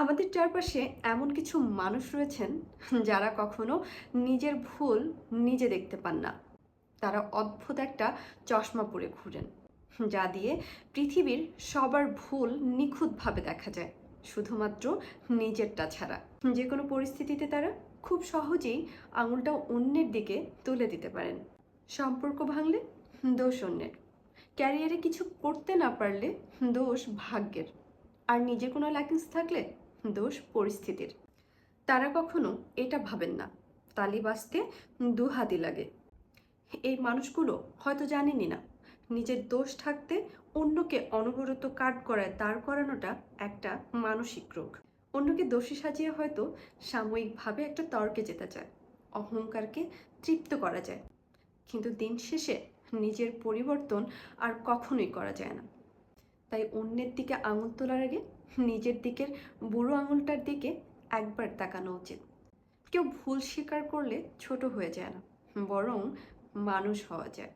আমাদের চারপাশে এমন কিছু মানুষ রয়েছেন যারা কখনো নিজের ভুল নিজে দেখতে পান না। তারা অদ্ভুত একটা চশমা পরে ঘুরেন, যা দিয়ে পৃথিবীর সবার ভুল নিখুঁতভাবে দেখা যায়, শুধুমাত্র নিজেরটা ছাড়া। যে কোনো পরিস্থিতিতে তারা খুব সহজেই আঙুলটা অন্যের দিকে তুলে দিতে পারেন। সম্পর্ক ভাঙলে দোষ অন্যের, ক্যারিয়ারে কিছু করতে না পারলে দোষ ভাগ্যের, আর নিজের কোনো ল্যাকিংস থাকলে দোষ পরিস্থিতির। তারা কখনো এটা ভাবেন না তালি বাজতে দুহাতি লাগে। এই মানুষগুলো হয়তো জানেনই না নিজের দোষ থাকতে অন্যকে অনবরত কাট করায় দাঁড় করানোটা একটা মানসিক রোগ। অন্যকে দোষী সাজিয়ে হয়তো সাময়িকভাবে একটা তর্কে যেতে চায়, অহংকারকে তৃপ্ত করা যায়, কিন্তু দিন শেষে নিজের পরিবর্তন আর কখনোই করা যায় না। তাই অন্যের দিকে আঙুল তোলার আগে নিজের দিকের বুড়ো আঙুলটার দিকে একবার তাকানো উচিত। কেউ ভুল স্বীকার করলে ছোট হয়ে যায় না, বরং মানুষ হওয়া যায়।